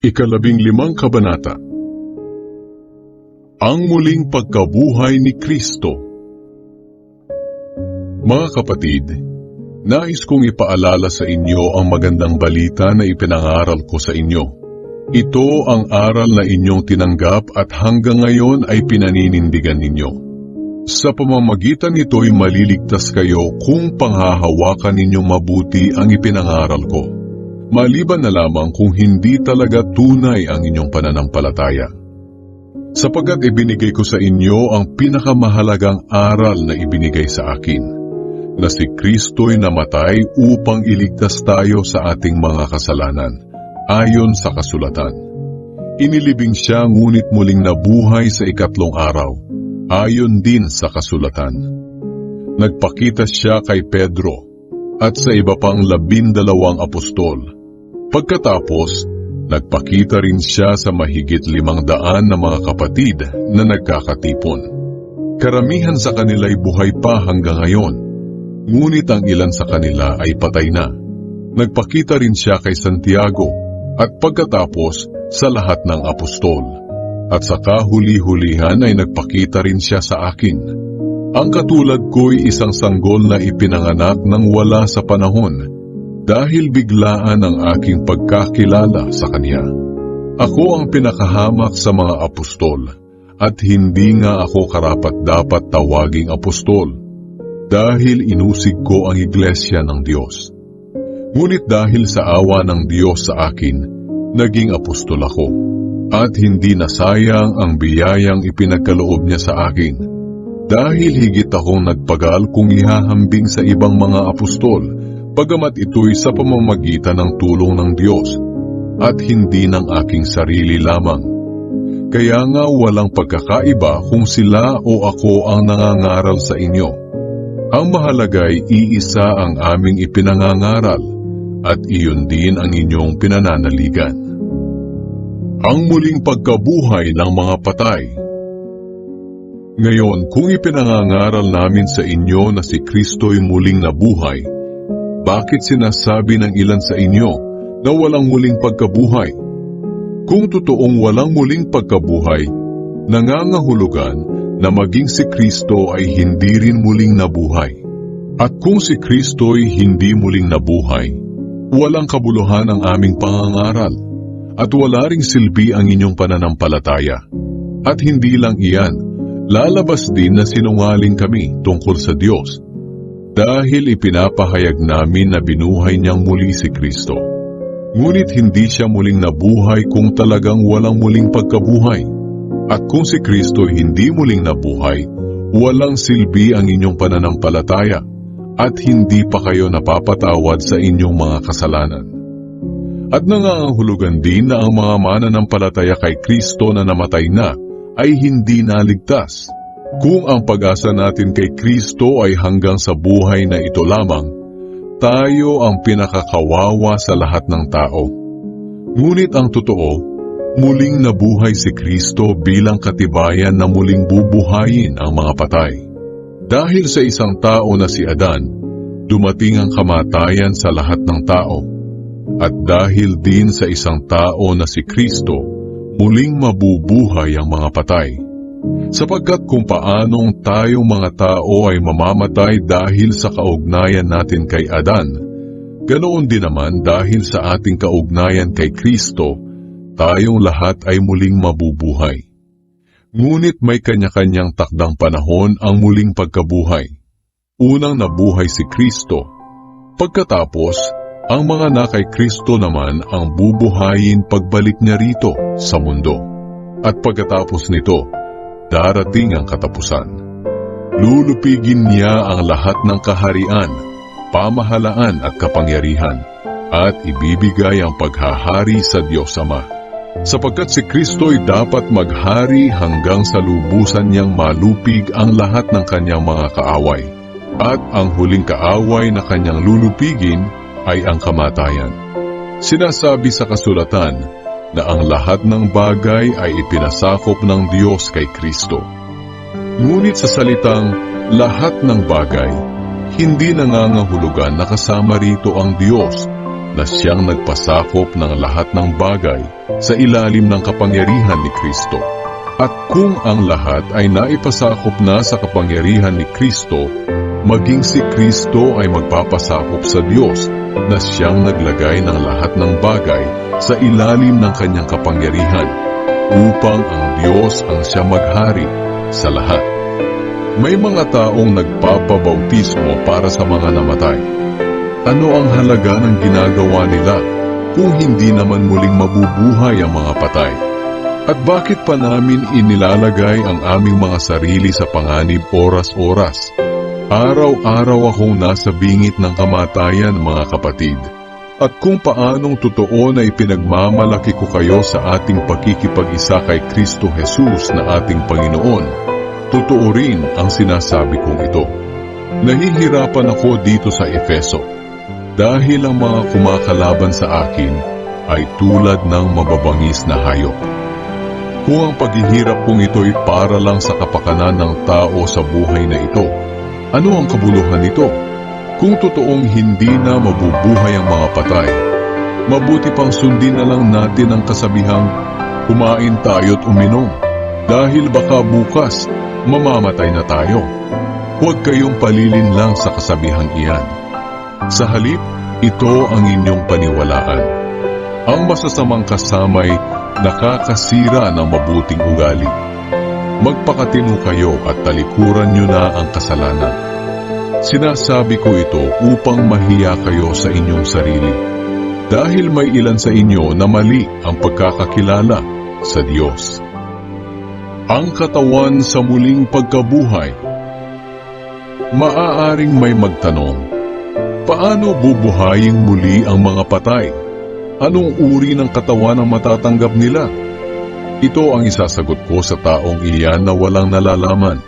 Ikalabing-limang kabanata. Ang muling pagkabuhay ni Kristo. Mga kapatid, nais kong ipaalala sa inyo ang magandang balita na ipinangaral ko sa inyo. Ito ang aral na inyong tinanggap at hanggang ngayon ay pinaninindigan ninyo. Sa pamamagitan nito'y maliligtas kayo kung panghahawakan ninyong mabuti ang ipinangaral ko. Maliban na lamang kung hindi talaga tunay ang inyong pananampalataya. Sapagkat ibinigay ko sa inyo ang pinakamahalagang aral na ibinigay sa akin, na si Kristo'y namatay upang iligtas tayo sa ating mga kasalanan, ayon sa kasulatan. Inilibing siya ngunit muling nabuhay sa ikatlong araw, ayon din sa kasulatan. Nagpakita siya kay Pedro at sa iba pang 12 apostol. Pagkatapos, nagpakita rin siya sa mahigit 500 na mga kapatid na nagkakatipon. Karamihan sa kanila'y buhay pa hanggang ngayon, ngunit ang ilan sa kanila ay patay na. Nagpakita rin siya kay Santiago at pagkatapos sa lahat ng apostol. At sa kahuli-hulihan ay nagpakita rin siya sa akin. Ang katulad ko'y isang sanggol na ipinanganak ng wala sa panahon, dahil biglaan ang aking pagkakilala sa kanya. Ako ang pinakahamak sa mga apostol, at hindi nga ako karapat-dapat tawaging apostol, dahil inusig ko ang iglesia ng Diyos. Ngunit dahil sa awa ng Diyos sa akin, naging apostol ako, at hindi nasayang ang biyayang ipinagkaloob niya sa akin, dahil higit akong nagpagal kung ihahambing sa ibang mga apostol, bagamat ito'y sa pamamagitan ng tulong ng Diyos at hindi ng aking sarili lamang. Kaya nga walang pagkakaiba kung sila o ako ang nangangaral sa inyo. Ang mahalaga'y iisa ang aming ipinangangaral at iyon din ang inyong pinananaligan. Ang muling pagkabuhay ng mga patay. Ngayon, kung ipinangangaral namin sa inyo na si Kristo'y muling nabuhay, bakit sinasabi ng ilan sa inyo na walang muling pagkabuhay? Kung totoong walang muling pagkabuhay, nangangahulugan na maging si Kristo ay hindi rin muling nabuhay. At kung si Kristo'y hindi muling nabuhay, walang kabuluhan ang aming pangangaral at wala ring silbi ang inyong pananampalataya. At hindi lang iyan, lalabas din na sinungaling kami tungkol sa Diyos, dahil ipinapahayag namin na binuhay niyang muli si Kristo. Ngunit hindi siya muling nabuhay kung talagang walang muling pagkabuhay. At kung si Kristo hindi muling nabuhay, walang silbi ang inyong pananampalataya at hindi pa kayo napapatawad sa inyong mga kasalanan. At nangangahulugan din na ang mga mananampalataya kay Kristo na namatay na ay hindi naligtas. Kung ang pag-asa natin kay Kristo ay hanggang sa buhay na ito lamang, tayo ang pinakakawawa sa lahat ng tao. Ngunit ang totoo, muling nabuhay si Kristo bilang katibayan na muling bubuhayin ang mga patay. Dahil sa isang tao na si Adan, dumating ang kamatayan sa lahat ng tao. At dahil din sa isang tao na si Kristo, muling mabubuhay ang mga patay. Sapagkat kung paanong tayong mga tao ay mamamatay dahil sa kaugnayan natin kay Adan, ganoon din naman dahil sa ating kaugnayan kay Kristo, tayong lahat ay muling mabubuhay. Ngunit may kanya-kanyang takdang panahon ang muling pagkabuhay. Unang nabuhay si Kristo. Pagkatapos, ang mga na kay Kristo naman ang bubuhayin pagbalik niya rito sa mundo. At pagkatapos nito, darating ang katapusan. Lulupigin niya ang lahat ng kaharian, pamahalaan at kapangyarihan, at ibibigay ang paghahari sa Diyos Ama. Sapagkat si Kristo'y dapat maghari hanggang sa lubusan niyang malupig ang lahat ng kanyang mga kaaway. At ang huling kaaway na kanyang lulupigin ay ang kamatayan. Sinasabi sa kasulatan na ang lahat ng bagay ay ipinasakop ng Diyos kay Kristo. Ngunit sa salitang lahat ng bagay, hindi nangangahulugan na kasama rito ang Diyos, na siyang nagpasakop ng lahat ng bagay sa ilalim ng kapangyarihan ni Kristo. At kung ang lahat ay naipasakop na sa kapangyarihan ni Kristo, maging si Kristo ay magpapasakop sa Diyos na siyang naglagay ng lahat ng bagay sa ilalim ng kanyang kapangyarihan, upang ang Diyos ang siya maghari sa lahat. May mga taong nagpapabautismo para sa mga namatay. Ano ang halaga ng ginagawa nila kung hindi naman muling mabubuhay ang mga patay? At bakit pa namin inilalagay ang aming mga sarili sa panganib oras-oras? Araw-araw akong nasa bingit ng kamatayan, mga kapatid. At kung paanong totoo na ipinagmamalaki ko kayo sa ating pakikipag-isa kay Kristo Jesus na ating Panginoon, totoo rin ang sinasabi kong ito. Nahihirapan ako dito sa Efeso dahil ang mga kumakalaban sa akin ay tulad ng mababangis na hayop. Kung ang paghihirap kong ito'y para lang sa kapakanan ng tao sa buhay na ito, ano ang kabuluhan nito? Kung totoong hindi na mabubuhay ang mga patay, mabuti pang sundin na lang natin ang kasabihang kumain tayo't uminom, dahil baka bukas mamamatay na tayo. Huwag kayong palilin lang sa kasabihang iyan. Sa halip, ito ang inyong paniwalaan. Ang masasamang kasamay nakakasira ng mabuting ugali. Magpakatino kayo at talikuran nyo na ang kasalanan. Sinasabi ko ito upang mahiya kayo sa inyong sarili, dahil may ilan sa inyo na mali ang pagkakakilala sa Diyos. Ang katawan sa muling pagkabuhay. Maaaring may magtanong, paano bubuhayin muli ang mga patay? Anong uri ng katawan ang matatanggap nila? Ito ang isasagot ko sa taong iyan na walang nalalaman.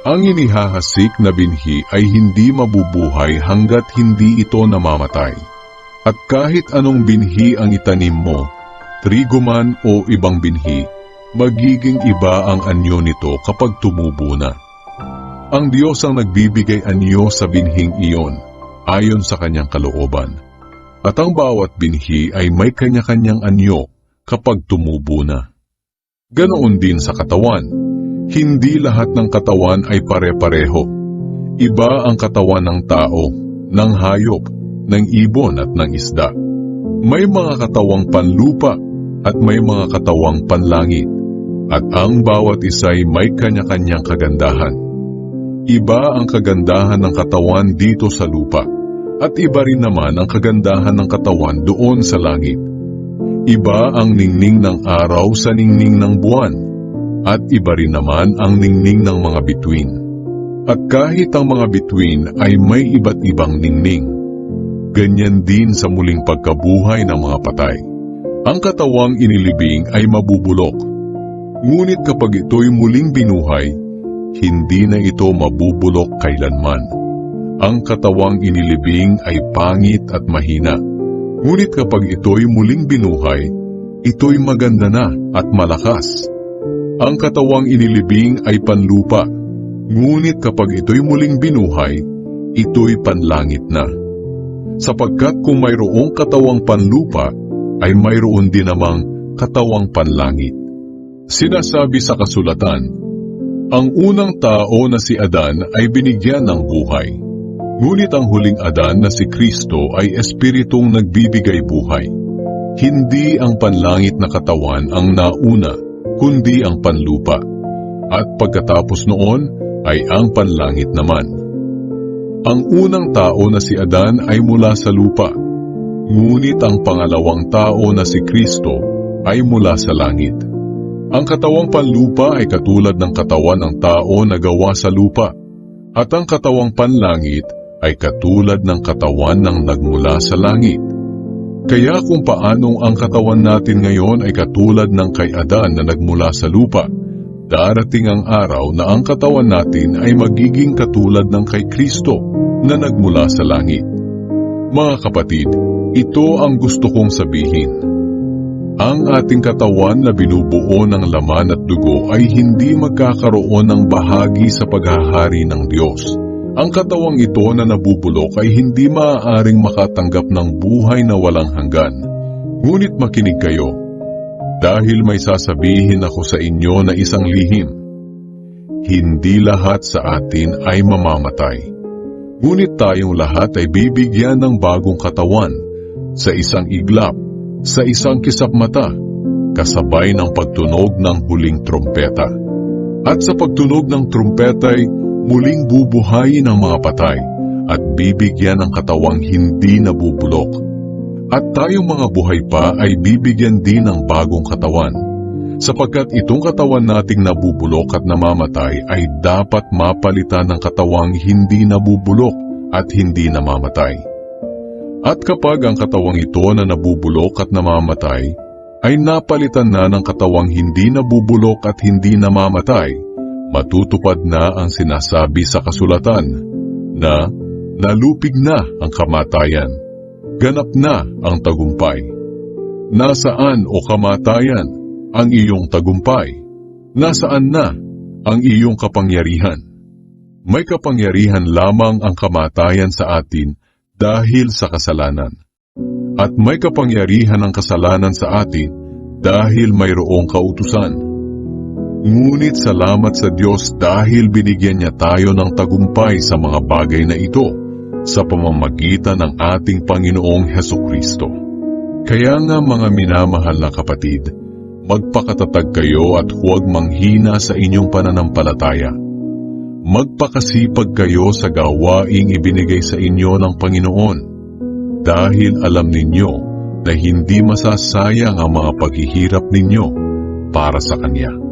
Ang inihahasik na binhi ay hindi mabubuhay hanggat hindi ito namamatay. At kahit anong binhi ang itanim mo, trigo man o ibang binhi, magiging iba ang anyo nito kapag tumubo na. Ang Diyos ang nagbibigay anyo sa binhing iyon, ayon sa kanyang kalooban. At ang bawat binhi ay may kanya-kanyang anyo kapag tumubo na. Ganoon din sa katawan. Hindi lahat ng katawan ay pare-pareho. Iba ang katawan ng tao, ng hayop, ng ibon at ng isda. May mga katawang panlupa at may mga katawang panlangit. At ang bawat isa'y may kanya-kanyang kagandahan. Iba ang kagandahan ng katawan dito sa lupa. At iba rin naman ang kagandahan ng katawan doon sa langit. Iba ang ningning ng araw sa ningning ng buwan, at iba rin naman ang ningning ng mga bituin. At kahit ang mga bituin ay may iba't ibang ningning, ganyan din sa muling pagkabuhay ng mga patay. Ang katawang inilibing ay mabubulok, ngunit kapag ito'y muling binuhay, hindi na ito mabubulok kailanman. Ang katawang inilibing ay pangit at mahina. Ngunit kapag ito'y muling binuhay, ito'y maganda na at malakas. Ang katawang inilibing ay panlupa. Ngunit kapag ito'y muling binuhay, ito'y panlangit na. Sapagkat kung mayroong katawang panlupa, ay mayroon din namang katawang panlangit. Sinasabi sa kasulatan, ang unang tao na si Adan ay binigyan ng buhay. Ngunit ang huling Adan na si Kristo ay espiritong nagbibigay buhay. Hindi ang panlangit na katawan ang nauna, kundi ang panlupa. At pagkatapos noon ay ang panlangit naman. Ang unang tao na si Adan ay mula sa lupa. Ngunit ang pangalawang tao na si Kristo ay mula sa langit. Ang katawang panlupa ay katulad ng katawan ng tao na gawa sa lupa. At ang katawang panlangit ay katulad ng katawan ng nagmula sa langit. Kaya kung paanong ang katawan natin ngayon ay katulad ng kay Adan na nagmula sa lupa, darating ang araw na ang katawan natin ay magiging katulad ng kay Kristo na nagmula sa langit. Mga kapatid, ito ang gusto kong sabihin. Ang ating katawan na binubuo ng laman at dugo ay hindi magkakaroon ng bahagi sa paghahari ng Diyos. Ang katawang ito na nabubulok ay hindi maaaring makatanggap ng buhay na walang hanggan. Ngunit makinig kayo, dahil may sasabihin ako sa inyo na isang lihim. Hindi lahat sa atin ay mamamatay. Ngunit tayong lahat ay bibigyan ng bagong katawan sa isang iglap, sa isang kisap mata, kasabay ng pagtunog ng huling trumpeta. At sa pagtunog ng trumpeta ay muling bubuhayin ang mga patay at bibigyan ng katawang hindi nabubulok. At tayong mga buhay pa ay bibigyan din ng bagong katawan, sapagkat itong katawan nating nabubulok at namamatay ay dapat mapalitan ng katawang hindi nabubulok at hindi namamatay. At kapag ang katawang ito na nabubulok at namamatay ay napalitan na ng katawang hindi nabubulok at hindi namamatay, matutupad na ang sinasabi sa kasulatan na nalupig na ang kamatayan. Ganap na ang tagumpay. Nasaan o kamatayan ang iyong tagumpay? Nasaan na ang iyong kapangyarihan? May kapangyarihan lamang ang kamatayan sa atin dahil sa kasalanan. At may kapangyarihan ang kasalanan sa atin dahil mayroong kautusan. Ngunit salamat sa Diyos dahil binigyan niya tayo ng tagumpay sa mga bagay na ito sa pamamagitan ng ating Panginoong Hesukristo. Kaya nga mga minamahal na kapatid, magpakatatag kayo at huwag manghina sa inyong pananampalataya. Magpakasipag kayo sa gawaing ibinigay sa inyo ng Panginoon, dahil alam ninyo na hindi masasayang ang mga paghihirap ninyo para sa Kanya.